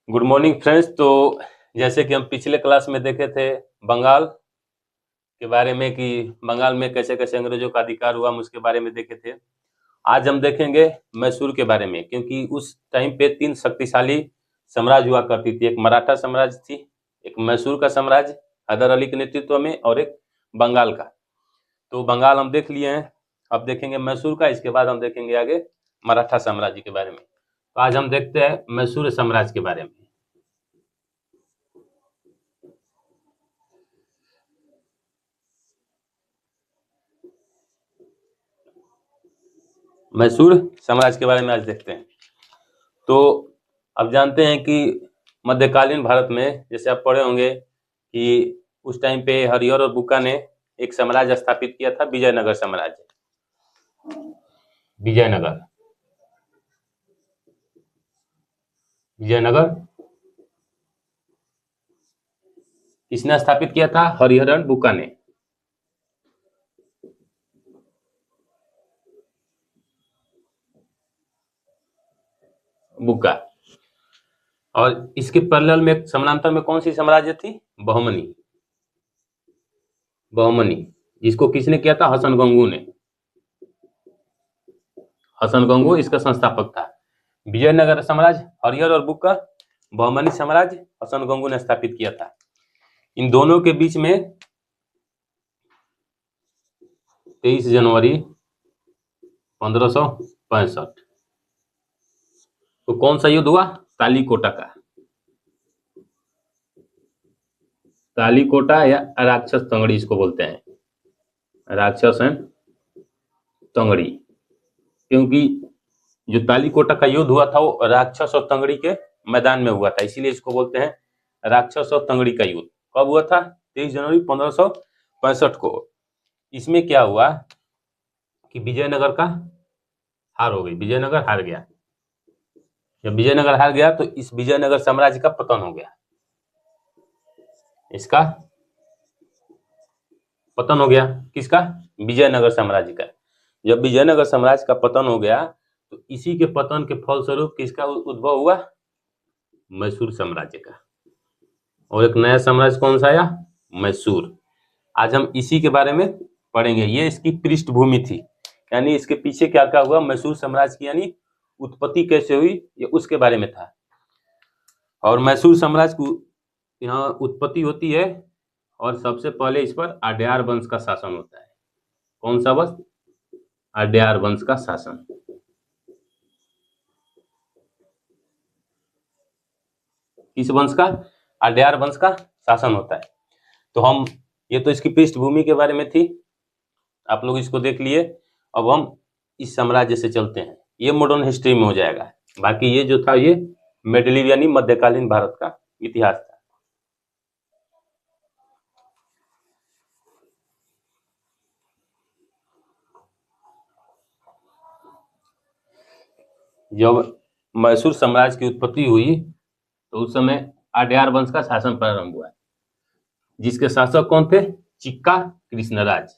Good morning friends. तो जैसे कि हम पिछले क्लास में देखे थे बंगाल के बारे में कि बंगाल में कैसे कैसे अंग्रेजों का अधिकार हुआ, हम उसके बारे में देखे थे। आज हम देखेंगे मैसूर के बारे में, क्योंकि उस टाइम पे 3 शक्तिशाली साम्राज्य हुआ करती थी। एक मराठा साम्राज्य थी, एक मैसूर का साम्राज्य हैदर अली के नेतृत्व में, और एक बंगाल का। तो बंगाल हम देख लिए हैं, अब देखेंगे मैसूर का, इसके बाद हम देखेंगे आगे मराठा साम्राज्य के बारे में। तो आज हम देखते हैं मैसूर साम्राज्य के बारे में। मैसूर साम्राज्य के बारे में आज देखते हैं। तो अब जानते हैं कि मध्यकालीन भारत में, जैसे आप पढ़े होंगे कि उस टाइम पे हरिहर और बुक्का ने एक साम्राज्य स्थापित किया था, विजयनगर साम्राज्य। विजयनगर विजयनगर किसने स्थापित किया था? हरिहर बुक्का ने। बुक्का। और इसके पैरेलल में समानांतर में कौन सी साम्राज्य थी? बहमनी। बहमनी, जिसको किसने किया था? हसन गंगू ने। हसन गंगू इसका संस्थापक था। विजयनगर साम्राज्य हरिहर और बुक्का, बहमनी साम्राज्य हसन गंगू ने स्थापित किया था। इन दोनों के बीच में 23 जनवरी 1565 तो कौन सा युद्ध हुआ? तालीकोटा का। तालीकोटा या राक्षस तंगड़ी इसको बोलते हैं, राक्षस एंड तंगड़ी। क्योंकि जो तालीकोटा का युद्ध हुआ था वो राक्षस और तंगड़ी के मैदान में हुआ था, इसीलिए इसको बोलते हैं राक्षस और तंगड़ी का युद्ध। कब हुआ था? 23 जनवरी 1565 को। इसमें क्या हुआ कि विजयनगर का हार हो गई, विजयनगर हार गया। जब विजयनगर हार गया तो इस विजयनगर साम्राज्य का पतन हो गया। इसका पतन हो गया। किसका? विजयनगर साम्राज्य का। जब विजयनगर साम्राज्य का पतन हो गया तो इसी के पतन के फलस्वरूप किसका उद्भव हुआ? मैसूर साम्राज्य का। और एक नया साम्राज्य कौन सा आया? मैसूर। आज हम इसी के बारे में पढ़ेंगे। ये इसकी पृष्ठभूमि थी, यानी इसके पीछे क्या क्या हुआ, मैसूर साम्राज्य की यानी उत्पत्ति कैसे हुई, ये उसके बारे में था। और मैसूर साम्राज्य की यहाँ उत्पत्ति होती है और सबसे पहले इस पर अड्यार वंश का शासन होता है। कौन सा वंश? अड्यार वंश का शासन। किस वंश का? अड्यार वंश का शासन होता है। तो हम, ये तो इसकी पृष्ठभूमि के बारे में थी, आप लोग इसको देख लिए। अब हम इस साम्राज्य से चलते हैं, ये मॉडर्न हिस्ट्री में हो जाएगा। बाकी ये जो था ये मिडिलीव यानी मध्यकालीन भारत का इतिहास था। जब मैसूर साम्राज्य की उत्पत्ति हुई तो उस समय अड्यार वंश का शासन प्रारंभ हुआ, जिसके शासक कौन थे? चिक्का कृष्णराज।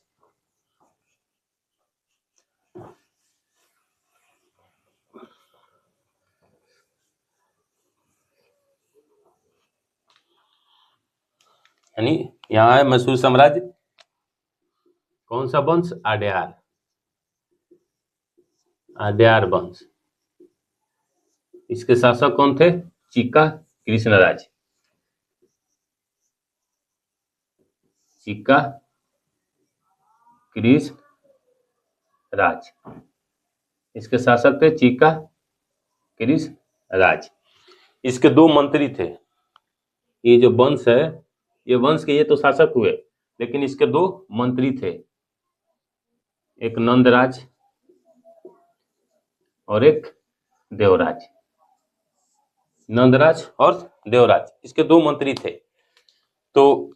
यानी यहाँ है मैसूर साम्राज्य, कौन सा वंश? अड्यार। अड्यार वंश। इसके शासक कौन थे? चिक्का कृष्णराज। चिक्का कृष्णराज, इसके शासक थे चिक्का कृष्णराज। इसके 2 मंत्री थे। ये जो वंश है, ये वंश के ये तो शासक हुए, लेकिन इसके 2 मंत्री थे, एक नंदराज और एक देवराज। नंदराज और देवराज, इसके 2 मंत्री थे। तो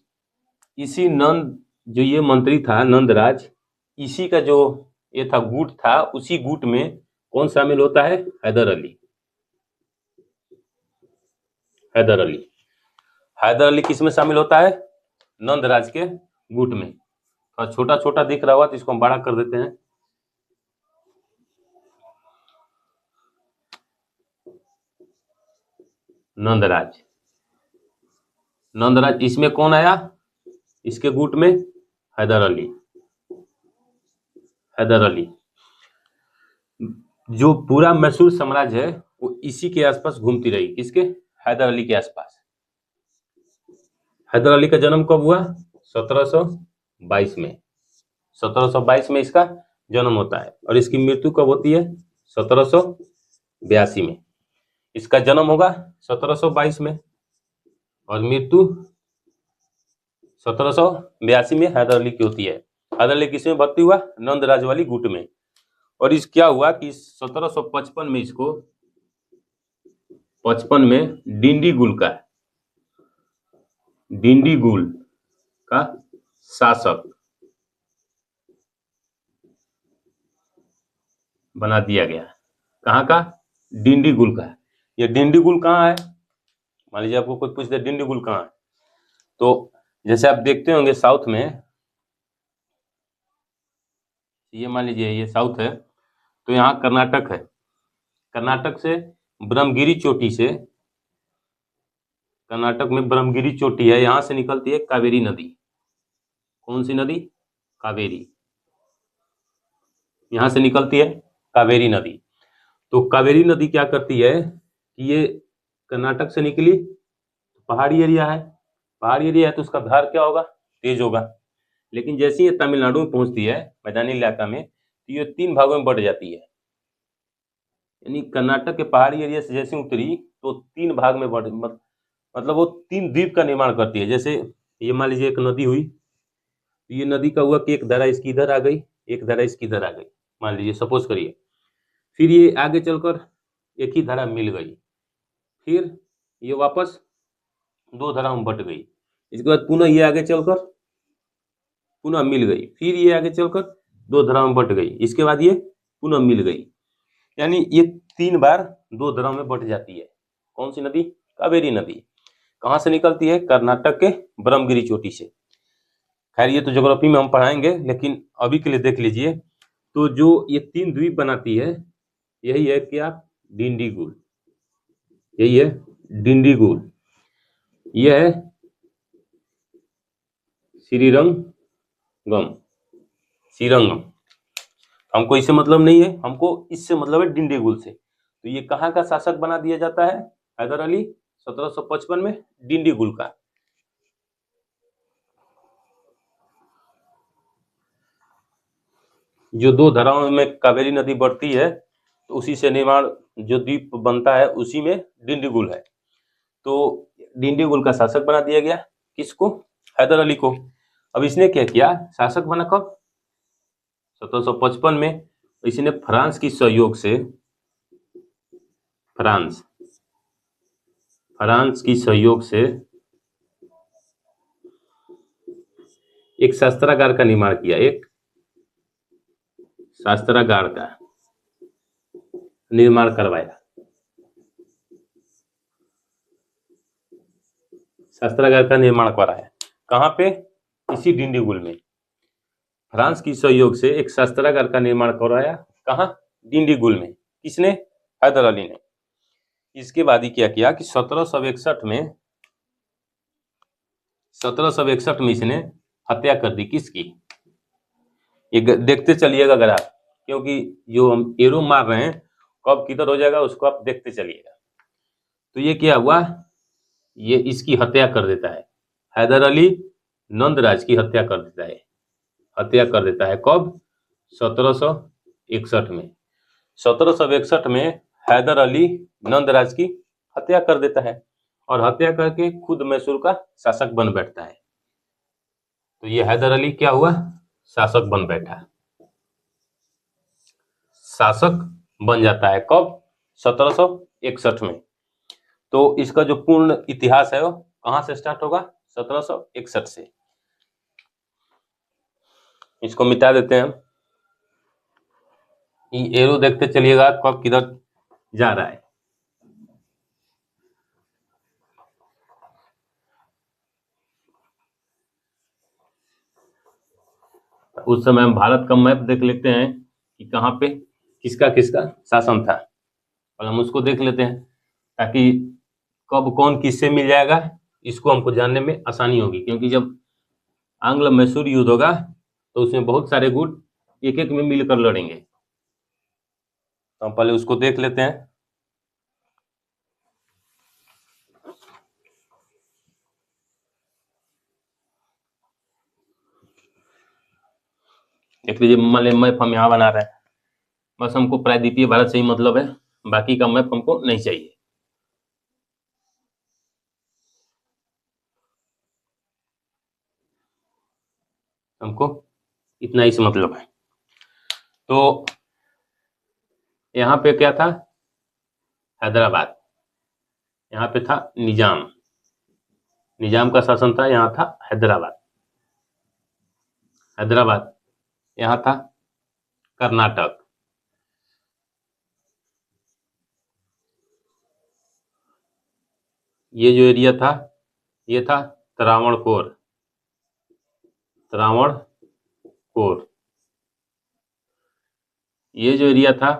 इसी नंद, जो ये मंत्री था नंदराज, इसी का जो ये था गुट था, उसी गुट में कौन शामिल होता है? हैदर अली। हैदर अली। हैदर अली किस में शामिल होता है? नंदराज के गुट में। और छोटा छोटा दिख रहा हुआ तो इसको हम बड़ा कर देते हैं। नंदराज। नंदराज इसमें कौन आया, इसके गुट में हैदर अली। हैदर अली जो पूरा मैसूर साम्राज्य है वो इसी के आसपास घूमती रही, किसके, हैदर अली के आसपास। हैदर अली का जन्म कब हुआ, 1722 में। 1722 में इसका जन्म होता है और इसकी मृत्यु कब होती है, 1782 में। इसका जन्म होगा 1722 में और मृत्यु 1782 में हैदर अली की होती है। हैदर अली किसमें भर्ती हुआ, नंदराज वाली गुट में। और इस क्या हुआ कि 1755 में इसको 55 में डिंडीगुल का शासक बना दिया गया। कहाँ का, डिंडीगुल का। ये डिंडीगुल कहाँ है, मान लीजिए आपको कोई पूछ दे डिंडीगुल कहाँ है, तो जैसे आप देखते होंगे साउथ में, ये मान लीजिए ये साउथ है, तो यहाँ कर्नाटक है। कर्नाटक से ब्रह्मगिरी चोटी से, कर्नाटक में ब्रह्मगिरी चोटी है, यहाँ से निकलती है कावेरी नदी। कौन सी नदी, कावेरी, यहाँ से निकलती है कावेरी नदी। तो कावेरी नदी क्या करती है कि ये कर्नाटक से निकली, पहाड़ी एरिया है, पहाड़ी एरिया है तो उसका धार क्या होगा, तेज होगा। लेकिन जैसे ये तमिलनाडु में पहुंचती है मैदानी इलाका में, तो ये 3 भागों में बढ़ जाती है। यानी कर्नाटक के पहाड़ी एरिया से जैसे उतरी तो 3 भाग में बढ़, मतलब वो 3 द्वीप का निर्माण करती है। जैसे ये मान लीजिए एक नदी हुई, तो ये नदी का हुआ कि एक धारा इसकी इधर आ गई, एक धारा इसकी इधर आ गई, मान लीजिए सपोज करिए। फिर ये आगे चलकर एक ही धारा मिल गई, फिर ये वापस 2 धारा में बट गई, इसके बाद पुनः ये आगे चलकर पुनः मिल गई, फिर ये आगे चलकर 2 धारा में बट गई, इसके बाद ये पुनः मिल गई। यानी ये 3 बार 2 धारा में बट जाती है। कौन सी नदी, कावेरी नदी। कहाँ से निकलती है, कर्नाटक के ब्रह्मगिरी चोटी से। खैर ये तो ज्योग्राफी में हम पढ़ाएंगे, लेकिन अभी के लिए देख लीजिए। तो जो ये 3 द्वीप बनाती है, यही है क्या, डिंडीगुल, यही है डिंडीगुल, यह है श्रीरंगम। श्रीरंगम हमको इससे मतलब नहीं है, हमको इससे मतलब है डिंडीगुल से। तो ये कहाँ का शासक बना दिया जाता है, हैदर अली 1755 में डिंडीगुल का। जो 2 धाराओं में कावेरी नदी बढ़ती है, तो उसी से निर्माण जो द्वीप बनता है उसी में डिंडीगुल है। तो डिंडीगुल का शासक बना दिया गया, किसको, हैदर अली को। अब इसने क्या किया, शासक बना कब, 1755 में। इसने फ्रांस की सहयोग से, फ्रांस की सहयोग से एक शस्त्रागार का निर्माण किया, एक शस्त्रागार का निर्माण करवाया। शस्त्रागार का निर्माण कराया कहाँ पे, इसी डिंडीगुल में। फ्रांस की सहयोग से एक शस्त्रागार का निर्माण करवाया, कहाँ, डिंडीगुल में। किसने, हैदर अली ने। इसके बाद ही क्या किया कि 1761 में इसने हत्या कर दी, किसकी, ये देखते चलिएगा अगर आप, क्योंकि जो हम एरो मार रहे हैं कब किधर हो जाएगा उसको आप देखते चलिएगा। तो ये क्या हुआ, ये इसकी हत्या कर देता है, हैदर अली नंदराज की हत्या कर देता है। हत्या कर देता है कब, 1761 में। 1761 में हैदर अली नंदराज की हत्या कर देता है और हत्या करके खुद मैसूर का शासक बन बैठता है। तो ये हैदर अली क्या हुआ, शासक बन बैठा, शासक बन जाता है कब, 1761 में। तो इसका जो पूर्ण इतिहास है वो कहां से स्टार्ट होगा, 1761 से। इसको मिटा देते हैं हम, ये एरो देखते चलिएगा कब किधर जा रहा है। उस समय हम भारत का मैप देख लेते हैं कि कहाँ पे किसका किसका शासन था, और हम उसको देख लेते हैं ताकि कब कौन किससे मिल जाएगा, इसको हमको जानने में आसानी होगी, क्योंकि जब आंग्ल मैसूर युद्ध होगा तो उसमें बहुत सारे गुट एक एक में मिलकर लड़ेंगे। तो हम पहले उसको देख लेते हैं। देख लीजिए, मान लीजिए मैप हम यहाँ बना रहे हैं, बस हमको प्रायद्वीपीय भारत से ही मतलब है, बाकी का मैप हमको नहीं चाहिए। हमको इतना ही से मतलब है। तो यहाँ पे क्या था, हैदराबाद, यहाँ पे था निजाम, निजाम का शासन था, यहाँ था हैदराबाद, हैदराबाद, यहाँ था कर्नाटक, ये जो एरिया था ये था त्रावणकोर, त्रावणकोर, ये जो एरिया था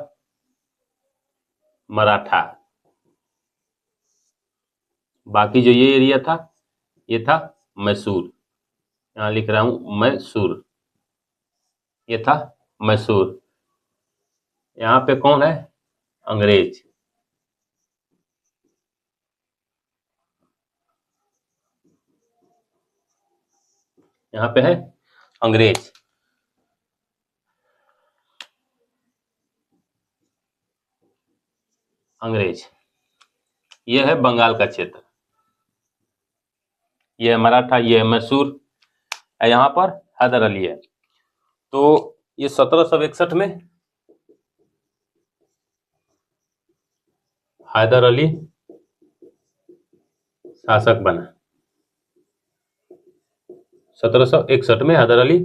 मराठा, बाकी जो ये एरिया था ये था मैसूर, यहाँ लिख रहा हूं मैसूर, ये था मैसूर। यहाँ पे कौन है, अंग्रेज, यहाँ पे है अंग्रेज। अंग्रेज, ये है बंगाल का क्षेत्र, ये है मराठा, ये है मैसूर, यहाँ पर हैदर अली है। तो ये 1761 में हैदर अली शासक बना, 1761 में हैदर अली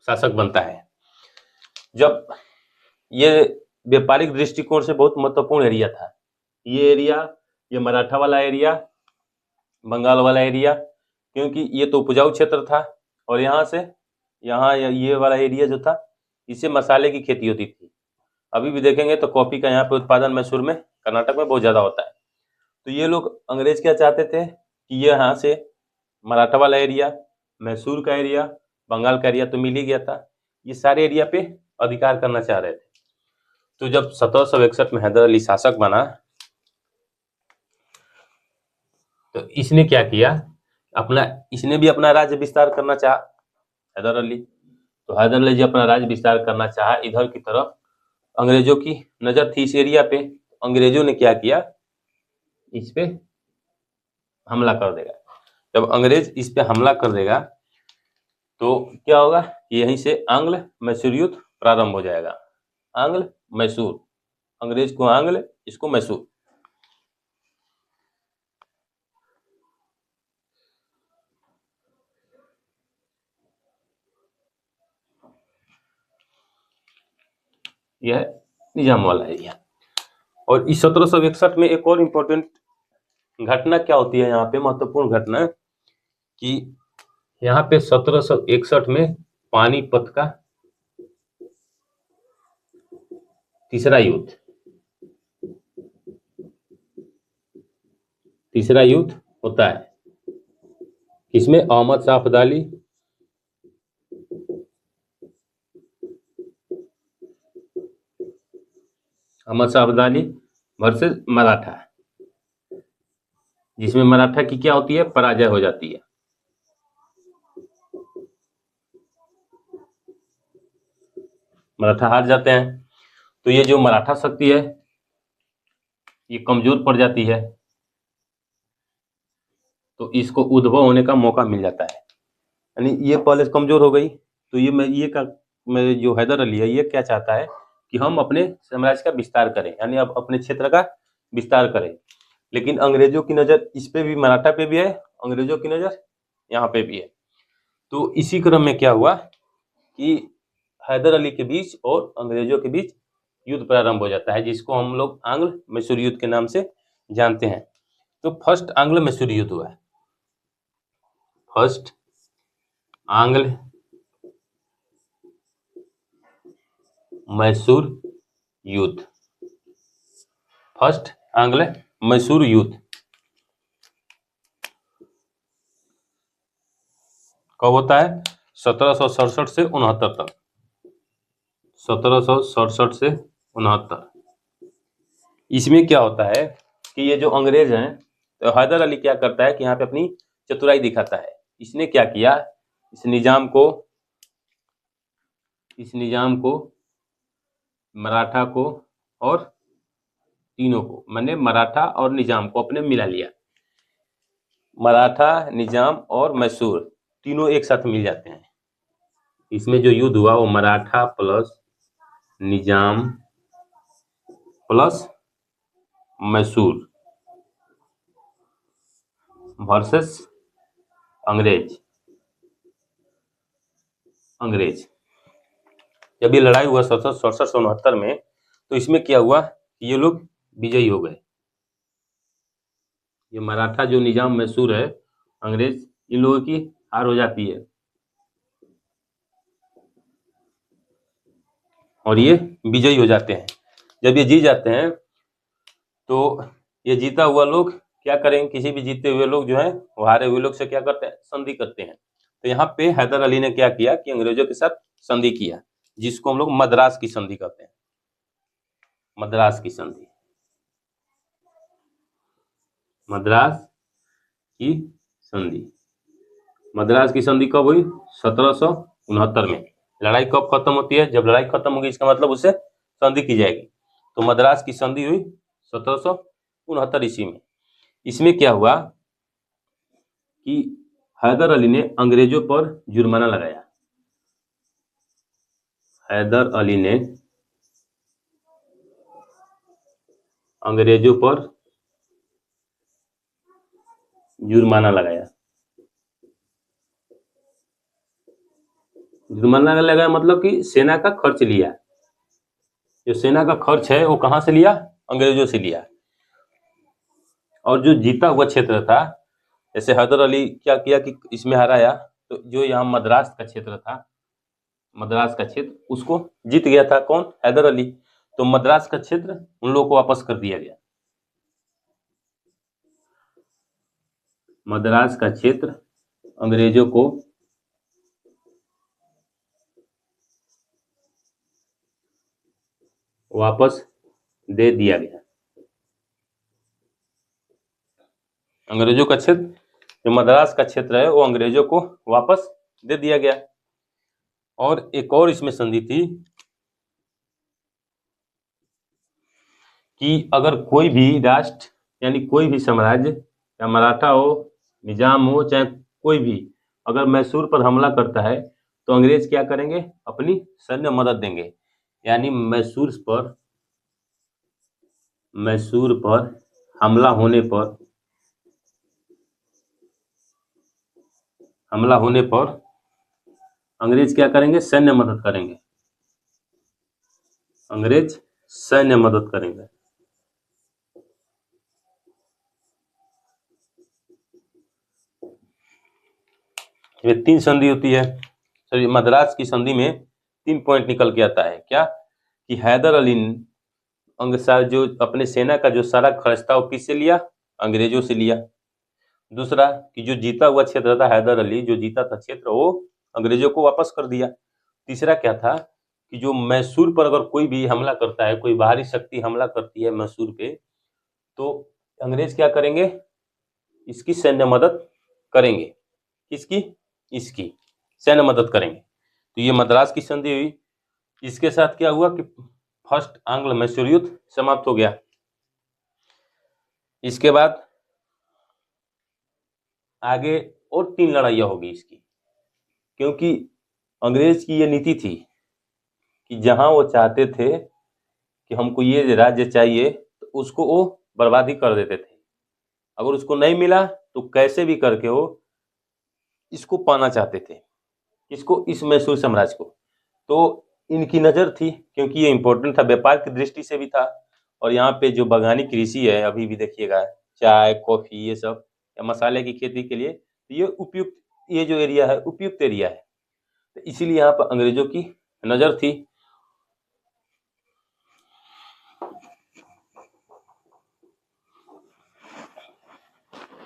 शासक बनता है। जब ये व्यापारिक दृष्टिकोण से बहुत महत्वपूर्ण एरिया था, ये एरिया, ये मराठा वाला एरिया, बंगाल वाला एरिया, क्योंकि ये तो उपजाऊ क्षेत्र था, और यहाँ से यहाँ ये वाला एरिया जो था, इससे मसाले की खेती होती थी। अभी भी देखेंगे तो कॉफी का यहाँ पे उत्पादन मैसूर में, कर्नाटक में बहुत ज़्यादा होता है। तो ये लोग अंग्रेज क्या चाहते थे कि ये यहाँ से मराठा वाला एरिया, मैसूर का एरिया, बंगाल का एरिया तो मिल ही गया था, ये सारे एरिया पे अधिकार करना चाह रहे थे। तो जब 1761 में हैदर अली शासक बना, तो इसने क्या किया, इसने भी अपना राज्य विस्तार करना चाहा, हैदर अली। तो हैदर अली जी अपना राज्य विस्तार करना चाहा इधर की तरफ, अंग्रेजों की नजर थी इस एरिया पे, अंग्रेजों ने क्या किया, इस पे हमला कर देगा। जब अंग्रेज इस पे हमला कर देगा तो क्या होगा, यहीं से आंग्ल मैसूर युद्ध प्रारंभ हो जाएगा। आंग्ल मैसूर, अंग्रेज को आंग्ल, इसको मैसूर। यह है निजाम वाला एरिया। और इस 1761 में एक और इम्पोर्टेंट घटना क्या होती है, यहाँ पे महत्वपूर्ण घटना, कि यहाँ पे 1761 में पानीपत का तीसरा युद्ध होता है। इसमें अहमद शाह अब्दाली वर्सेस मराठा, जिसमें मराठा की क्या होती है, पराजय हो जाती है। मराठा हार जाते हैं। तो ये जो मराठा शक्ति है ये कमजोर पड़ जाती है, तो इसको उद्भव होने का मौका मिल जाता है। यानी ये पहले से कमजोर हो गई, तो मैं जो हैदर अली है ये क्या चाहता है कि हम अपने साम्राज्य का विस्तार करें, यानी अब अपने क्षेत्र का विस्तार करें। लेकिन अंग्रेजों की नज़र इस पे भी, मराठा पे भी है, अंग्रेजों की नज़र यहाँ पे भी है। तो इसी क्रम में क्या हुआ कि हैदर अली के बीच और अंग्रेजों के बीच युद्ध प्रारंभ हो जाता है, जिसको हम लोग आंग्ल मैसूर युद्ध के नाम से जानते हैं। तो फर्स्ट आंग्ल मैसूर युद्ध हुआ है, फर्स्ट आंग्ल मैसूर युद्ध, फर्स्ट आंग्ल मैसूर युद्ध कब होता है? 1767 से 69 तक, 1767 से 69। इसमें क्या होता है कि ये जो अंग्रेज हैं, तो हैदर अली क्या करता है कि यहाँ पे अपनी चतुराई दिखाता है। इसने क्या किया, इस निजाम को मराठा को और तीनों को, मैंने मराठा और निजाम को अपने मिला लिया। मराठा, निजाम और मैसूर तीनों एक साथ मिल जाते हैं। इसमें जो युद्ध हुआ वो मराठा प्लस निजाम प्लस मैसूर वर्सेस अंग्रेज। जब ये लड़ाई हुआ 1767 से 69 में, तो इसमें क्या हुआ कि ये लोग विजयी हो गए। ये मराठा जो निजाम मैसूर है, अंग्रेज, इन लोगों की हार हो जाती है और ये विजयी हो जाते हैं। जब ये जीत जाते हैं तो ये जीता हुआ लोग क्या करेंगे, किसी भी जीते हुए लोग जो है वो हारे हुए लोग से क्या करते हैं, संधि करते हैं। तो यहाँ पे हैदर अली ने क्या किया कि अंग्रेजों के साथ संधि किया, जिसको हम लोग मद्रास की संधि कहते हैं। मद्रास की संधि, मद्रास की संधि। मद्रास की संधि कब हुई? 1769 में। लड़ाई कब खत्म होती है? जब लड़ाई खत्म होगी इसका मतलब उससे संधि की जाएगी। तो मद्रास की संधि हुई 1769 ईस्वी में। इसमें क्या हुआ कि हैदर अली ने अंग्रेजों पर जुर्माना लगाया। हैदर अली ने अंग्रेजों पर जुर्माना लगाया। जुर्माना लगाया मतलब कि सेना का खर्च लिया। जो सेना का खर्च है वो कहां से लिया? अंग्रेजों से लिया। और जो जीता हुआ क्षेत्र था, जैसे हैदर अली क्या किया कि इसमें हराया, तो जो यहाँ मद्रास का क्षेत्र था, मद्रास का क्षेत्र उसको जीत गया था कौन? हैदर अली। तो मद्रास का क्षेत्र उन लोगों को वापस कर दिया गया। मद्रास का क्षेत्र अंग्रेजों को वापस दे दिया गया। अंग्रेजों का क्षेत्र, जो मद्रास का क्षेत्र है, वो अंग्रेजों को वापस दे दिया गया। और एक और इसमें संधि थी कि अगर कोई भी राष्ट्र यानी कोई भी साम्राज्य, या मराठा हो, निजाम हो, चाहे कोई भी, अगर मैसूर पर हमला करता है तो अंग्रेज क्या करेंगे? अपनी सैन्य मदद देंगे। यानी मैसूर पर हमला होने पर अंग्रेज क्या करेंगे? सैन्य मदद करेंगे। अंग्रेज सैन्य मदद करेंगे। ये 3 संधि होती है। सॉरी, मद्रास की संधि में 3 पॉइंट निकल के आता है। क्या कि हैदर अली जो अपने सेना का जो सारा खर्च था वो किससे लिया? अंग्रेजों से लिया। दूसरा कि जो जीता हुआ क्षेत्र था, हैदर अली जो जीता था क्षेत्र, वो अंग्रेजों को वापस कर दिया। तीसरा क्या था कि जो मैसूर पर अगर कोई भी हमला करता है, कोई बाहरी शक्ति हमला करती है मैसूर पे, तो अंग्रेज क्या करेंगे? इसकी सैन्य मदद करेंगे। किसकी? इसकी सैन्य मदद करेंगे। तो ये मद्रास की संधि हुई। इसके साथ क्या हुआ कि फर्स्ट आंग्ल मैसूर युद्ध समाप्त हो गया। इसके बाद आगे और 3 लड़ाइयाँ होगी इसकी, क्योंकि अंग्रेज की ये नीति थी कि जहां वो चाहते थे कि हमको ये राज्य चाहिए, तो उसको वो बर्बादी कर देते थे। अगर उसको नहीं मिला तो कैसे भी करके वो इसको पाना चाहते थे। इसको, इस मैसूर साम्राज्य को। तो इनकी नज़र थी, क्योंकि ये इंपॉर्टेंट था, व्यापार की दृष्टि से भी था। और यहाँ पे जो बागानी कृषि है, अभी भी देखिएगा, चाय, कॉफी, ये सब, या मसाले की खेती के लिए ये उपयुक्त, ये जो एरिया है उपयुक्त एरिया है। तो इसीलिए यहाँ पर अंग्रेजों की नज़र थी।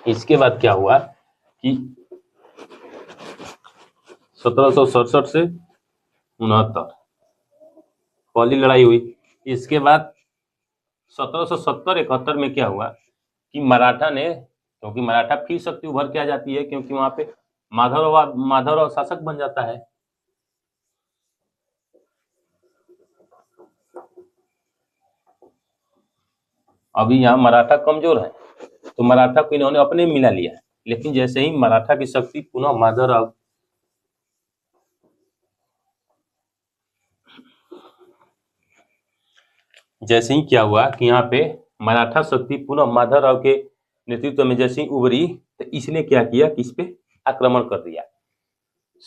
इसके बाद क्या हुआ कि 1767 से 69 पहली लड़ाई हुई। इसके बाद 1770-71 में क्या हुआ कि मराठा ने, क्योंकि मराठा फिर शक्ति उभर के आ जाती है, क्योंकि वहां पे माधवराव शासक बन जाता है। अभी यहाँ मराठा कमजोर है, तो मराठा को इन्होंने अपने मिला लिया है। लेकिन जैसे ही मराठा की शक्ति पुनः माधवराव जैसे ही क्या हुआ कि यहाँ पे मराठा शक्ति पुनः माधवराव के नेतृत्व में जैसे ही उभरी, तो इसने क्या किया कि इस पे आक्रमण कर दिया।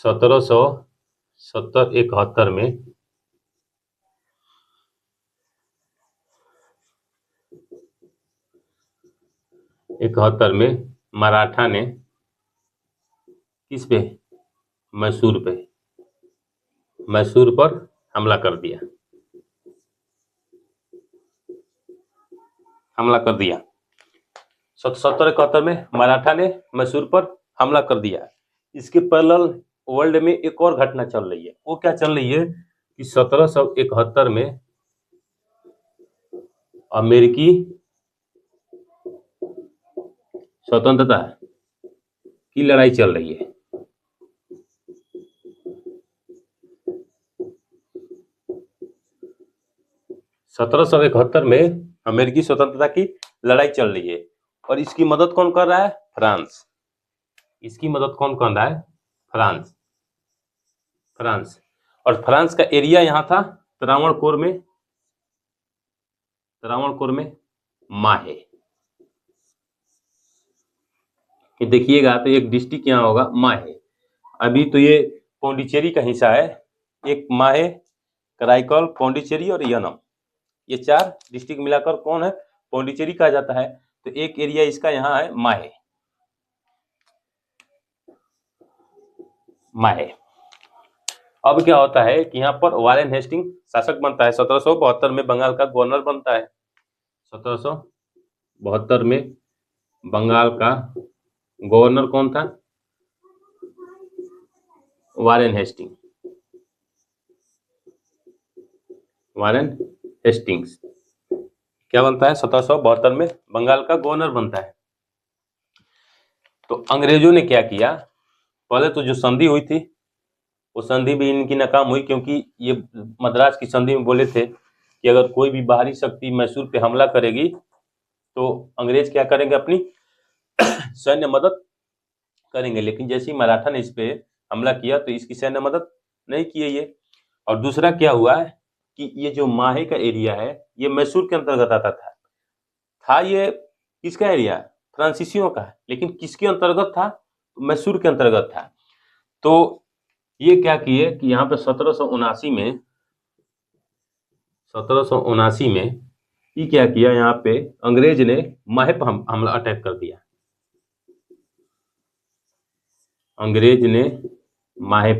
1770-71 में मराठा ने किस पे, मैसूर पर हमला कर दिया। 1770-71 में मराठा ने मैसूर पर हमला कर दिया। इसके पैरेलल वर्ल्ड में एक और घटना चल रही है। वो क्या चल रही है कि 1771 में अमेरिकी स्वतंत्रता की लड़ाई चल रही है। में अमेरिकी स्वतंत्रता की लड़ाई चल रही है, और इसकी मदद कौन कर रहा है, फ्रांस। इसकी मदद कौन कर रहा है, फ्रांस। और फ्रांस का एरिया यहाँ था त्रावणकोर में माहे। देखिएगा तो एक डिस्ट्रिक्ट यहाँ होगा माहे। अभी तो ये पौंडीचेरी का हिस्सा है। एक माहे, कराईकल, पौंडीचेरी और यनम, ये 4 डिस्ट्रिक्ट मिलाकर कौन है, पौंडीचेरी कहा जाता है। तो एक एरिया इसका यहाँ है माहे। अब क्या होता है कि यहाँ पर वारेन हेस्टिंग शासक बनता है। 1772 में बंगाल का गवर्नर बनता है। 1772 में बंगाल का गवर्नर कौन था, वारेन हेस्टिंग्स क्या बनता है, 1772 में बंगाल का गवर्नर बनता है। तो अंग्रेजों ने क्या किया, पहले तो जो संधि हुई थी वो संधि भी इनकी नाकाम हुई, क्योंकि ये मद्रास की संधि में बोले थे कि अगर कोई भी बाहरी शक्ति मैसूर पे हमला करेगी तो अंग्रेज क्या करेंगे, अपनी सैन्य मदद करेंगे। लेकिन जैसे ही मराठा ने इस पे हमला किया तो इसकी सैन्य मदद नहीं किए ये। और दूसरा क्या हुआ है कि ये जो माहे का एरिया है ये मैसूर के अंतर्गत आता था ये किसका एरिया, फ्रांसीसियों का, लेकिन किसके अंतर्गत था, मैसूर के अंतर्गत था। तो ये क्या किए कि यहाँ पे 1779 में ये क्या किया, यहाँ पे अंग्रेज ने माहे पर हमला अटैक कर दिया। अंग्रेज ने माहे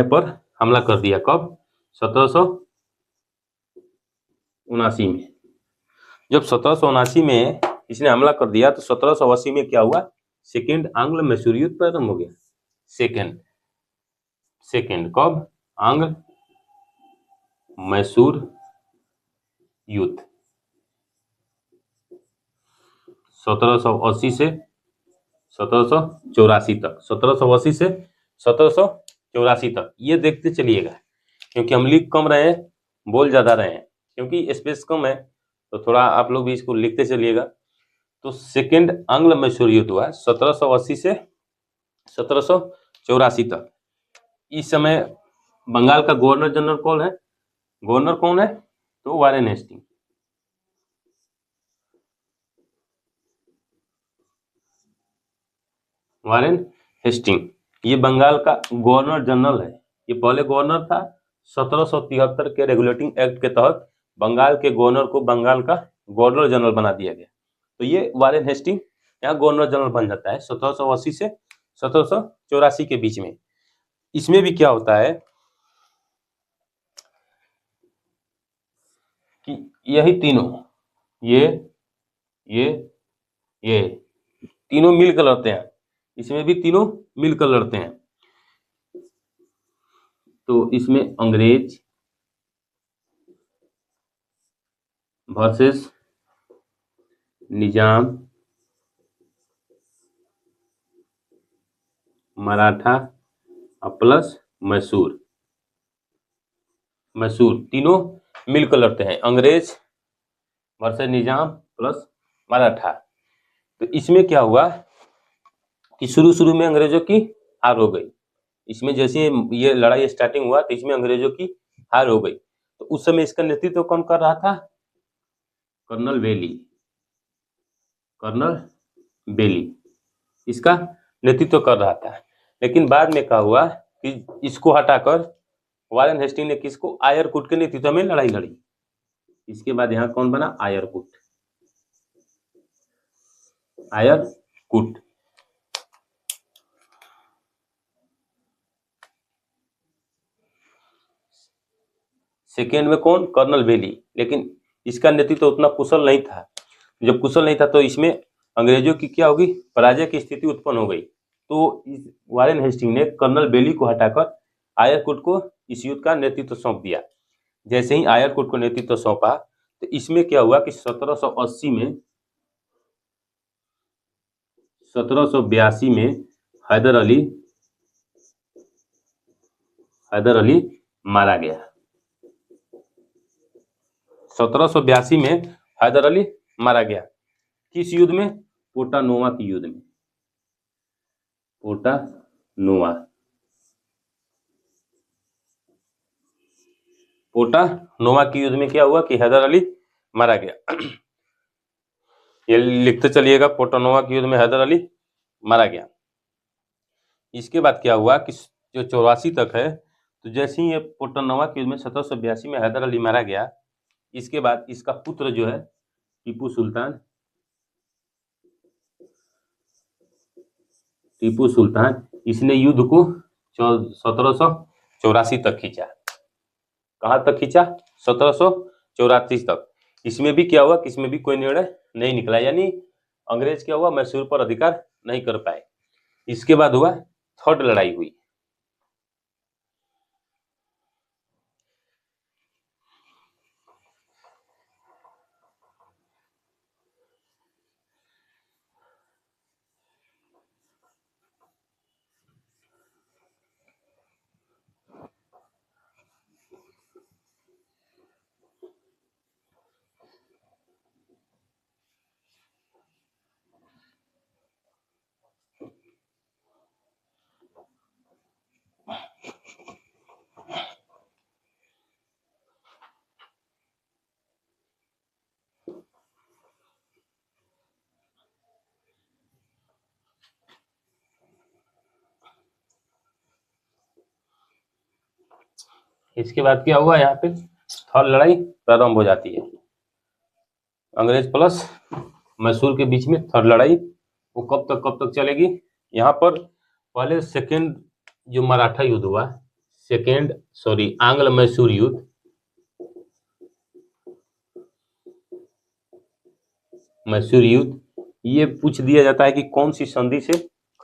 पर हमला कर दिया। कब, 1779 में। जब 1779 में इसने हमला कर दिया तो 1780 में क्या हुआ, सेकेंड आंग्ल मैसूर युद्ध प्रारंभ हो गया। सेकेंड कब, आंग्ल मैसूर युद्ध 1780 से 1784 तक। 1780 से 1784 तक ये देखते चलिएगा, क्योंकि हम लिख कम रहे हैं, बोल ज्यादा रहे हैं, क्योंकि स्पेस कम है, तो थोड़ा आप लोग भी इसको लिखते चलिएगा। तो सेकेंड आंग्ल मैसूर युद्ध हुआ 1780 से 1784 तक। इस समय बंगाल का गवर्नर जनरल कौन है, तो वारेन हेस्टिंग ये बंगाल का गवर्नर जनरल है। ये पहले गवर्नर था। 1773 के रेगुलेटिंग एक्ट के तहत बंगाल के गवर्नर को बंगाल का गवर्नर जनरल बना दिया गया। तो ये वारेन हेस्टिंग यहाँ गवर्नर जनरल बन जाता है 1780 से 1784 के बीच में। इसमें भी क्या होता है कि यही तीनों, ये तीनों मिलकर लड़ते हैं। इसमें भी तीनों मिलकर लड़ते हैं। तो इसमें अंग्रेज वर्सेस निजाम, मराठा और प्लस मैसूर, तीनों मिलकर लड़ते हैं, अंग्रेज वर्सेस निजाम प्लस मराठा। तो इसमें क्या हुआ कि शुरू में अंग्रेजों की हार हो गई। इसमें जैसे ये लड़ाई स्टार्टिंग हुआ तो इसमें अंग्रेजों की हार हो गई। तो उस समय इसका नेतृत्व कौन कर रहा था? कर्नल बेली इसका नेतृत्व कर रहा था। लेकिन बाद में क्या हुआ कि इसको हटाकर वारेन हेस्टिंग ने किसको? आयरकुट के नेतृत्व में लड़ाई लड़ी। इसके बाद यहाँ कौन बना? आयरकुट। सेकेंड में कौन? कर्नल बेली। लेकिन इसका नेतृत्व उतना कुशल नहीं था। जब कुशल नहीं था तो इसमें अंग्रेजों की क्या होगी? पराजय की स्थिति उत्पन्न हो गई। तो वारेन हेस्टिंग ने कर्नल बेली को हटाकर आयरकुट को इस युद्ध का नेतृत्व सौंप दिया। जैसे ही आयरकुट को नेतृत्व सौंपा तो इसमें क्या हुआ कि 1782 में हैदर अली मारा गया। 1782 में हैदर अली मारा गया। किस युद्ध में? पोटानोवा की युद्ध में। पोटानोवा की युद्ध में क्या हुआ कि हैदर अली मारा गया। ये लिखते चलिएगा, पोटानोवा की युद्ध में हैदर अली मारा गया। इसके बाद क्या हुआ कि जो 84 तक है, तो जैसे ही ये पोटानोवा की युद्ध में 1782 में हैदर अली मारा गया, इसके बाद इसका पुत्र जो है टीपू सुल्तान इसने युद्ध को 1784 तक खींचा। कहाँ तक खींचा? 1784 तक। इसमें भी क्या हुआ कि इसमें भी कोई निर्णय नहीं निकला, यानी अंग्रेज क्या हुआ? मैसूर पर अधिकार नहीं कर पाए। इसके बाद हुआ थर्ड लड़ाई हुई। इसके बाद क्या हुआ? यहाँ पे थर्ड लड़ाई प्रारंभ हो जाती है। अंग्रेज प्लस मैसूर के बीच में थर्ड लड़ाई। वो कब तक चलेगी? यहाँ पर पहले सेकेंड जो मराठा युद्ध हुआ, आंग्ल मैसूर युद्ध, ये पूछ दिया जाता है कि कौन सी संधि से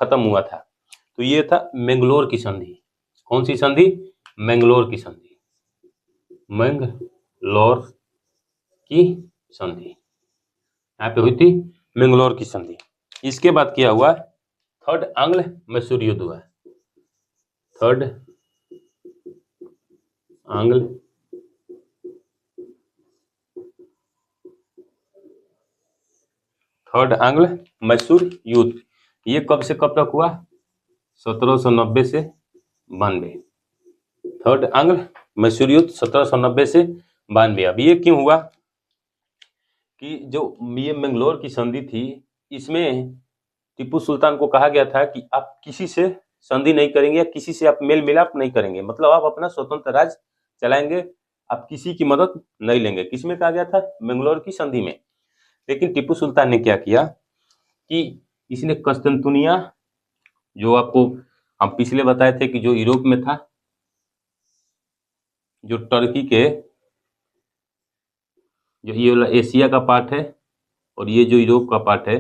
खत्म हुआ था। तो ये था मैंगलोर की संधि। कौन सी संधि? मैंगलोर की संधि। यहाँ पे हुई थी मैंगलोर की संधि। इसके बाद क्या हुआ? थर्ड आंग्ल मैसूर युद्ध हुआ। थर्ड आंग्ल मैसूर युद्ध, ये कब से कब तक हुआ? 1790 से 92। थर्ड आंग्ल मैसूर युद्ध 1790 से 92। अब ये क्यों हुआ कि जो ये मैंगलोर की संधि थी, इसमें टीपू सुल्तान को कहा गया था कि आप किसी से संधि नहीं करेंगे या किसी से आप मेल मिलाप नहीं करेंगे, मतलब आप अपना स्वतंत्र राज्य चलाएंगे, आप किसी की मदद नहीं लेंगे। किसमें कहा गया था? मैंगलोर की संधि में। लेकिन टीपू सुल्तान ने क्या किया कि इसने कस्तुनतुनिया, जो आपको हम पिछले बताए थे कि जो यूरोप में था, जो टर्की के, जो ये वाला एशिया का पार्ट है और ये जो यूरोप का पार्ट है,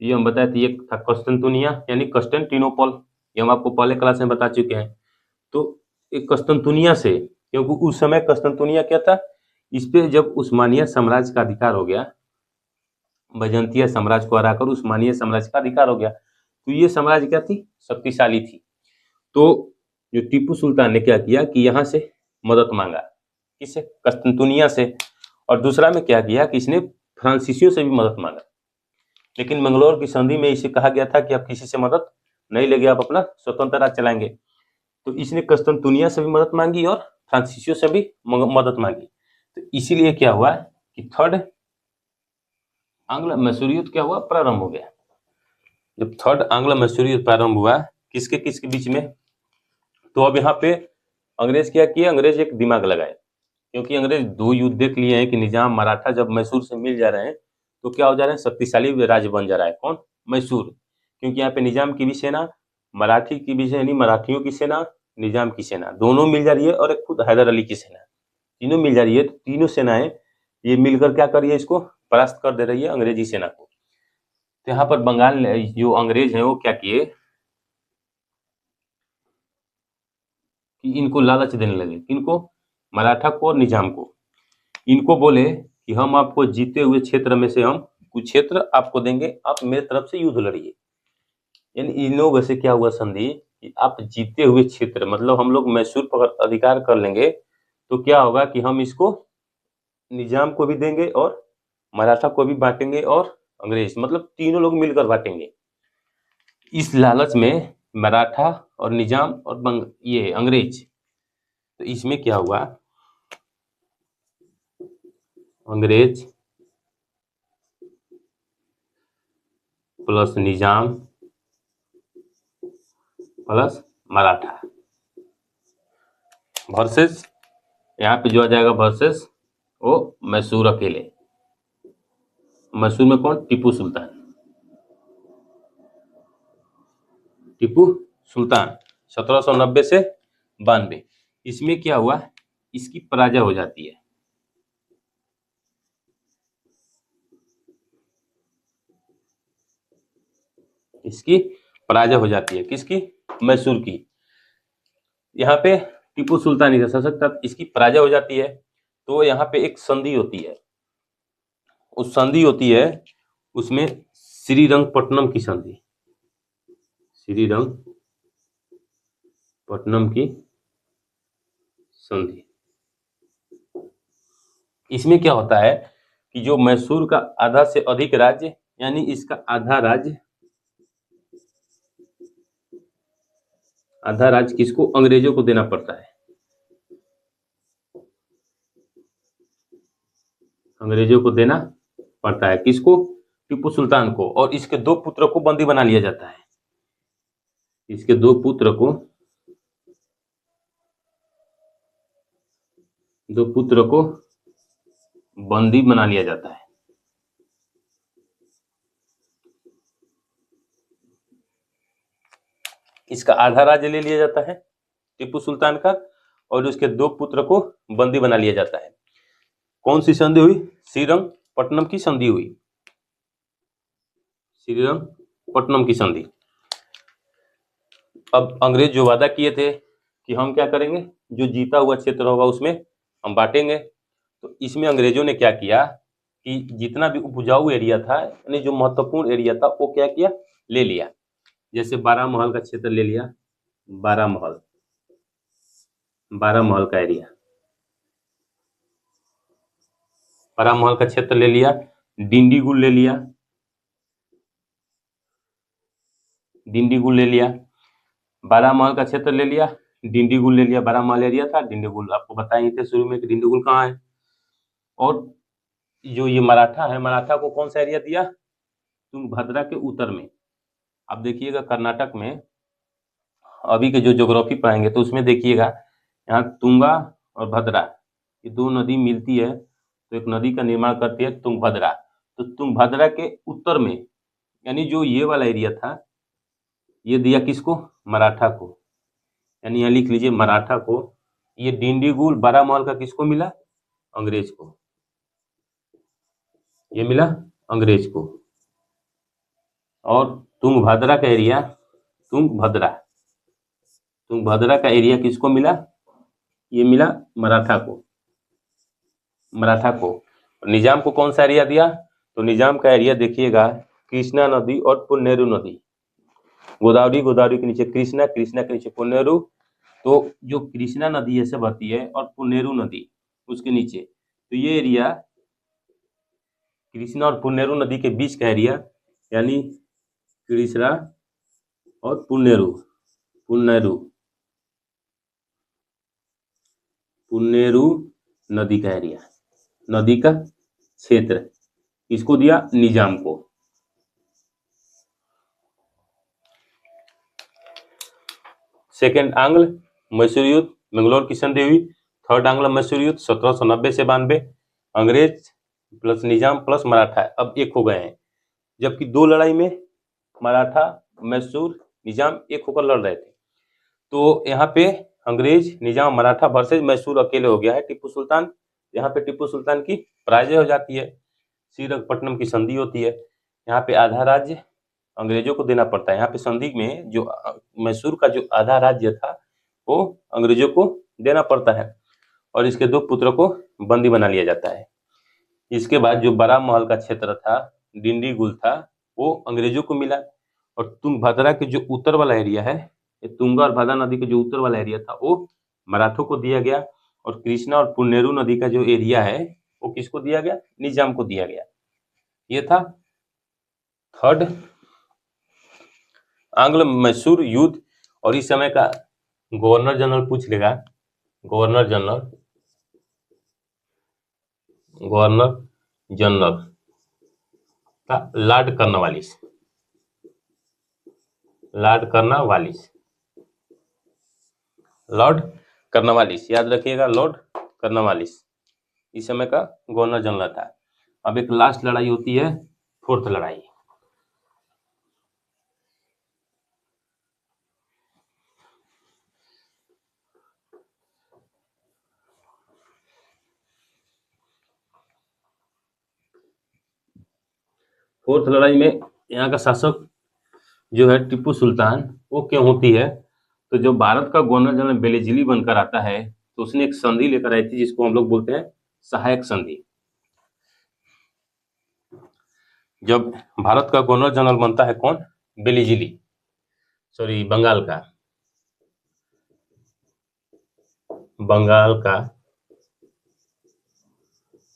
ये हम बताए थे, एक था कस्तुनतुनिया यानी कस्टेंटिनोपल, ये हम आपको पहले क्लास में बता चुके हैं। तो एक कस्तुनतुनिया से, क्योंकि उस समय कस्तुनतुनिया क्या था, इस पे जब उस्मानिया साम्राज्य का अधिकार हो गया, बैजंतीय साम्राज्य को हराकर उस्मानिया साम्राज्य का अधिकार हो गया, तो ये साम्राज्य क्या थी, शक्तिशाली थी। तो जो टीपू सुल्तान ने क्या किया कि यहाँ से मदद मांगा, किससे, कस्तुनतुनिया से। और दूसरा में क्या किया कि इसने फ्रांसीसियों से भी मदद मांगा, लेकिन मंगलौर की संधि में इसे कहा गया था कि आप किसी से मदद नहीं लेंगे, आप अपना स्वतंत्र राज चलाएंगे। तो इसने कस्तुनतुनिया से भी मदद मांगी और फ्रांसीसियों से भी मदद मांगी। तो इसीलिए क्या हुआ कि थर्ड आंग्ल मैसूर युद्ध क्या हुआ, प्रारंभ हो गया। जब थर्ड आंग्ल मैसूर युद्ध प्रारंभ हुआ, किसके किसके बीच में, तो अब यहाँ पे अंग्रेज क्या किए, अंग्रेज एक दिमाग लगाए, क्योंकि अंग्रेज दो युद्ध देख लिए हैं कि निजाम मराठा जब मैसूर से मिल जा रहे हैं तो क्या हो जा रहे हैं, शक्तिशाली राज्य बन जा रहा है। कौन, मैसूर, क्योंकि यहाँ पे निजाम की भी सेना, मराठी की भी सेना, मराठियों की सेना, निजाम की सेना दोनों मिल जा रही है, और एक खुद हैदर अली की सेना, तीनों मिल जा रही है। तो तीनों सेनाएं ये मिलकर क्या कर रही है, इसको परास्त कर दे रही है अंग्रेजी सेना को। तो यहाँ पर बंगाल जो अंग्रेज हैं वो क्या किए कि इनको लालच देने लगे, किनको, मराठा को और निजाम को। इनको बोले कि हम आपको जीते हुए क्षेत्र में से हम कुछ क्षेत्र आपको देंगे, आप मेरे तरफ से युद्ध लड़िए। यानी इन लोगों से क्या हुआ संधि कि आप जीते हुए क्षेत्र, मतलब हम लोग मैसूर पर अधिकार कर लेंगे तो क्या होगा कि हम इसको निजाम को भी देंगे और मराठा को भी बांटेंगे और अंग्रेज, मतलब तीनों लोग मिलकर बांटेंगे। इस लालच में मराठा और निजाम और ये अंग्रेज, तो इसमें क्या हुआ, अंग्रेज प्लस निजाम प्लस मराठा वर्सेस, यहाँ पे जो आ जाएगा वर्सेस वो मैसूर अकेले। मैसूर में कौन, टीपू सुल्तान, टीपू सुल्तान 1790 से 92। इसमें क्या हुआ, इसकी पराजय हो जाती है, इसकी पराजय हो जाती है, किसकी, मैसूर की। यहाँ पे टीपू सुल्तान ही सशक्त था, इसकी पराजय हो जाती है। तो यहाँ पे एक संधि होती है, उस संधि होती है, उसमें श्रीरंगपट्टनम की संधि, श्रीरंगपट्टनम की संधि। इसमें क्या होता है कि जो मैसूर का आधा से अधिक राज्य, यानी इसका आधा राज्य किसको, अंग्रेजों को देना पड़ता है, अंग्रेजों को देना पड़ता है, किसको, टीपू सुल्तान को। और इसके दो पुत्रों को बंदी बना लिया जाता है, इसके दो पुत्र को बंदी बना लिया जाता है। इसका आधा राज्य ले लिया जाता है टीपू सुल्तान का, और उसके दो पुत्र को बंदी बना लिया जाता है। कौन सी संधि हुई, श्रीरंगपट्टनम की संधि हुई, श्रीरंगपट्टनम की संधि। अब अंग्रेज जो वादा किए थे कि हम क्या करेंगे, जो जीता हुआ क्षेत्र होगा उसमें हम बांटेंगे, तो इसमें अंग्रेजों ने क्या किया कि जितना भी उपजाऊ एरिया था, यानी जो महत्वपूर्ण एरिया था, वो क्या किया, ले लिया। जैसे बारामहल का क्षेत्र ले लिया, बारामहल का एरिया, बारामहल का क्षेत्र ले लिया, डिंडीगुल ले लिया, बारामहल का क्षेत्र ले लिया, डिंडीगुल ले लिया, बारामहल एरिया था, डिंडीगुल आपको बताए थे शुरू में कि डिंडीगुल कहाँ है। और जो ये मराठा है, मराठा को कौन सा एरिया दिया, तुंगभद्रा के उत्तर में। अब देखिएगा कर्नाटक में अभी के जो ज्योग्राफी पढ़ेंगे तो उसमें देखिएगा यहाँ तुंगा और भद्रा, ये दो नदी मिलती है तो एक नदी का निर्माण करती है तुंगभद्रा। तो तुंगभद्रा के उत्तर में, यानी जो ये वाला एरिया था, ये दिया किसको, मराठा को। यानी यहाँ लिख लीजिए मराठा को। ये डिंडीगुल बारामहल का किसको मिला, अंग्रेज को, ये मिला अंग्रेज को। और तुंगभद्रा का एरिया, तुंगभद्रा का एरिया किसको मिला? ये मिला मराठा को। निजाम को कौन सा एरिया दिया? तो निजाम का एरिया देखिएगा, कृष्णा नदी और पुन्नेरु नदी, गोदावरी के नीचे कृष्णा के नीचे पुन्नेरु। तो जो कृष्णा नदी ऐसे बहती है और पुन्नेरु नदी उसके नीचे, तो ये एरिया कृष्णा और पुन्नेरु नदी के बीच का एरिया, यानी कृष्णा और पुन्नेरु नदी का एरिया, नदी का क्षेत्र इसको दिया निजाम को। सेकेंड आंग्ल मैसूर युद्ध, मैंगलोर की संधि हुई। थर्ड आंग्ल मैसूर युद्ध 1790 से 92, अंग्रेज प्लस निजाम प्लस मराठा अब एक हो गए हैं, जबकि दो लड़ाई में मराठा मैसूर निजाम एक होकर लड़ रहे थे। तो यहाँ पे अंग्रेज निजाम मराठा वर्सेज मैसूर अकेले हो गया है टीपू सुल्तान। यहाँ पे टीपू सुल्तान की पराजय हो जाती है, श्रीरंगपट्टनम की संधि होती है। यहाँ पे आधा राज्य अंग्रेजों को देना पड़ता है। यहाँ पे संधि में जो मैसूर का जो आधा राज्य था वो अंग्रेजों को देना पड़ता है और इसके दो पुत्रों को बंदी बना लिया जाता है। इसके बाद जो बड़ा महल का क्षेत्र था, डिंडीगुल था, वो अंग्रेजों को मिला। और तुंगभद्रा के जो उत्तर वाला एरिया है, ये तुंगा और भद्रा नदी के जो उत्तर वाला एरिया था वो मराठों को दिया गया। और कृष्णा और पुन्नेरु नदी का जो एरिया है वो किसको दिया गया? निजाम को दिया गया। ये था थर्ड आंग्ल मैसूर युद्ध। और इस समय का गवर्नर जनरल पूछ लेगा, गवर्नर जनरल का लॉर्ड कर्नवालिस, याद रखिएगा, लॉर्ड कर्नवालिस इस समय का गवर्नर जनरल था। अब एक लास्ट लड़ाई होती है, फोर्थ लड़ाई। फोर्थ लड़ाई में यहाँ का शासक जो है टीपू सुल्तान, वो क्यों होती है? तो जो भारत का गवर्नर जनरल बेलेजिली बनकर आता है, तो उसने एक संधि लेकर आई थी जिसको हम लोग बोलते हैं सहायक संधि। जब भारत का गवर्नर जनरल बनता है कौन? बेलेजिली, सॉरी बंगाल का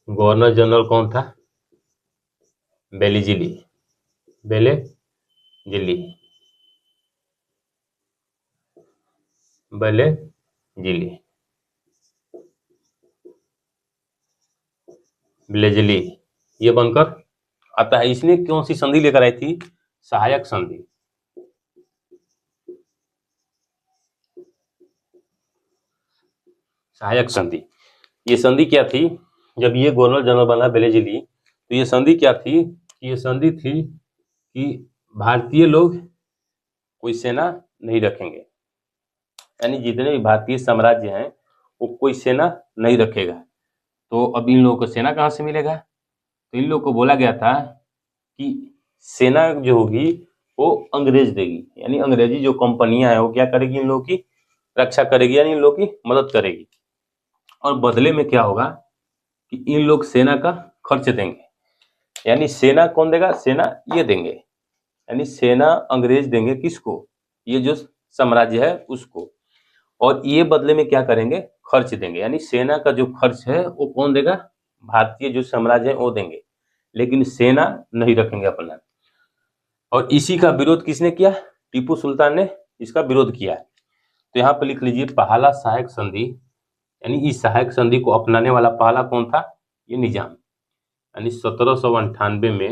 गवर्नर जनरल कौन था? बेलेजिली। बेलेजिली ये बनकर आता है। इसने कौन सी संधि लेकर आई थी? सहायक संधि। ये संधि क्या थी? जब ये गवर्नर जनरल बना बेलेजिली, तो ये संधि क्या थी? ये संधि थी कि भारतीय लोग कोई सेना नहीं रखेंगे, यानी जितने भी भारतीय साम्राज्य हैं वो कोई सेना नहीं रखेगा। तो अब इन लोगों को सेना कहाँ से मिलेगा? तो इन लोगों को बोला गया था कि सेना जो होगी वो अंग्रेज देगी, यानी अंग्रेजी जो कंपनियां हैं वो क्या करेगी? इन लोगों की रक्षा करेगी, यानी इन लोगों की मदद करेगी। और बदले में क्या होगा कि इन लोग सेना का खर्च देंगे, यानी सेना कौन देगा? सेना ये देंगे, यानी सेना अंग्रेज देंगे किसको? ये जो साम्राज्य है उसको। और ये बदले में क्या करेंगे? खर्च देंगे, यानी सेना का जो खर्च है वो कौन देगा? भारतीय जो साम्राज्य है वो देंगे, लेकिन सेना नहीं रखेंगे अपना। और इसी का विरोध किसने किया? टीपू सुल्तान ने इसका विरोध किया। तो यहाँ पर लिख लीजिए पहला सहायक संधि, यानी इस सहायक संधि को अपनाने वाला पहला कौन था? ये निजाम। यानी 1798 में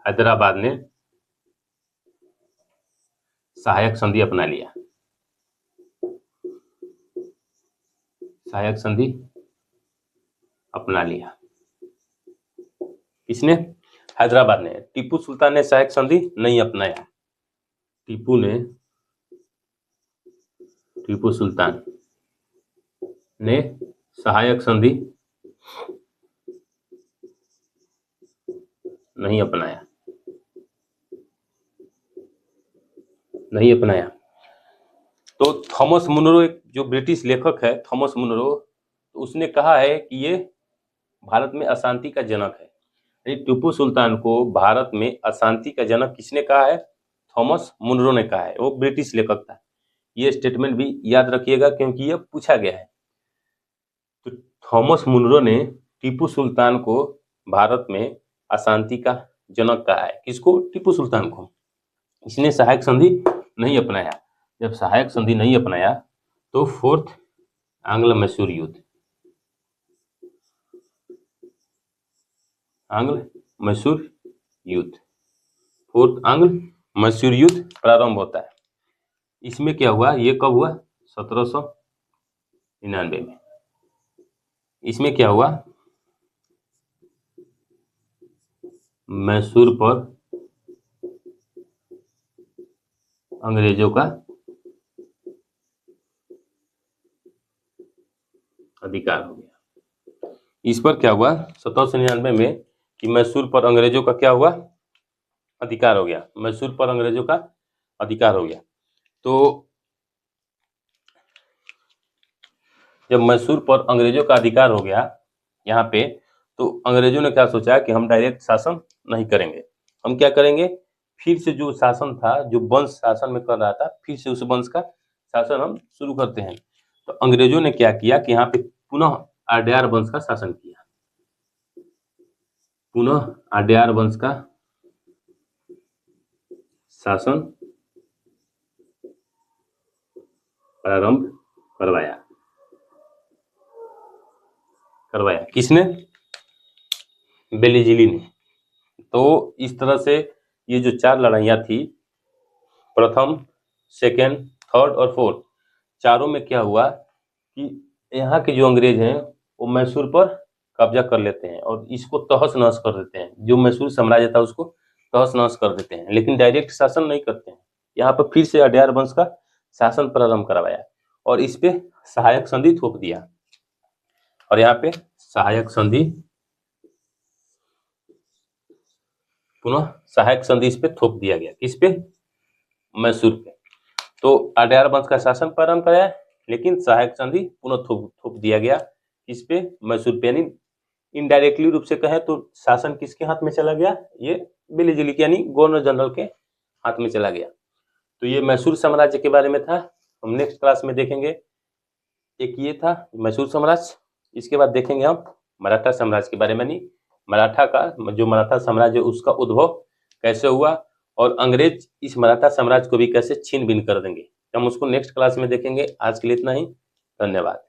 हैदराबाद ने सहायक संधि अपना लिया। किसने? हैदराबाद ने। टीपू सुल्तान ने सहायक संधि नहीं अपनाया। टीपू सुल्तान ने सहायक संधि नहीं अपनाया। नहीं अपनाया। तो थॉमस मुनरो एक जो ब्रिटिश लेखक है थॉमस मुनरो, तो उसने कहा है कि ये भारत में अशांति का जनक है। टीपू सुल्तान को भारत में अशांति का जनक किसने कहा है? थॉमस मुनरो ने कहा है, वो ब्रिटिश लेखक था। ये स्टेटमेंट भी याद रखिएगा क्योंकि ये पूछा गया है। तो थॉमस मुनरो ने टीपू सुल्तान को भारत में अशांति का जनक कहा है। किसको? टीपू सुल्तान को। इसने सहायक संधि नहीं अपनाया। जब सहायक संधि नहीं अपनाया तो फोर्थ आंग्ल मैसूर युद्ध, आंग्ल मैसूर युद्ध, फोर्थ आंग्ल मैसूर युद्ध प्रारंभ होता है। इसमें क्या हुआ? ये कब हुआ? 1799 में। इसमें क्या हुआ? मैसूर पर अंग्रेजों का अधिकार हो गया। इस पर क्या हुआ 1799 में कि मैसूर पर अंग्रेजों का क्या हुआ? अधिकार हो गया। मैसूर पर अंग्रेजों का अधिकार हो गया। तो जब मैसूर पर अंग्रेजों का अधिकार हो गया यहाँ पे, तो अंग्रेजों ने क्या सोचा कि हम डायरेक्ट शासन नहीं करेंगे, हम क्या करेंगे, फिर से जो शासन था, जो वंश शासन में कर रहा था, फिर से उस वंश का शासन हम शुरू करते हैं। तो अंग्रेजों ने क्या किया कि यहाँ पे पुनः अड्यार वंश का शासन किया, पुनः अड्यार वंश का शासन प्रारंभ करवाया। किसने? बेलीजिली ने। तो इस तरह से ये जो 4 लड़ाइयाँ थी, प्रथम, सेकेंड, थर्ड और फोर्थ, चारों में क्या हुआ कि यहाँ के जो अंग्रेज हैं वो मैसूर पर कब्जा कर लेते हैं और इसको तहस नहस कर देते हैं। जो मैसूर साम्राज्य था उसको तहस नहस कर देते हैं, लेकिन डायरेक्ट शासन नहीं करते हैं। यहाँ पर फिर से अड्यार वंश का शासन प्रारंभ करवाया और इस पे सहायक संधि थोप दिया। और यहाँ पे सहायक संधि, पुनः सहायक संधि इस पे थोप दिया गया। किस पे? मैसूर पे। तो अड्यार वंश का शासन प्रारंभ कराया, लेकिन सहायक संधि पुनः थोप दिया गया। किस पे? मैसूर पे। यानी इनडायरेक्टली रूप से कहें तो शासन किसके हाथ में चला गया? ये बेलीजिली यानी गवर्नर जनरल के हाथ में चला गया। तो ये मैसूर साम्राज्य के बारे में था। हम नेक्स्ट क्लास में देखेंगे। एक ये था मैसूर साम्राज्य, इसके बाद देखेंगे हम मराठा साम्राज्य के बारे में। नहीं, मराठा का जो मराठा साम्राज्य उसका उद्भव कैसे हुआ और अंग्रेज इस मराठा साम्राज्य को भी कैसे छीन बीन कर देंगे, हम उसको नेक्स्ट क्लास में देखेंगे। आज के लिए इतना ही, धन्यवाद।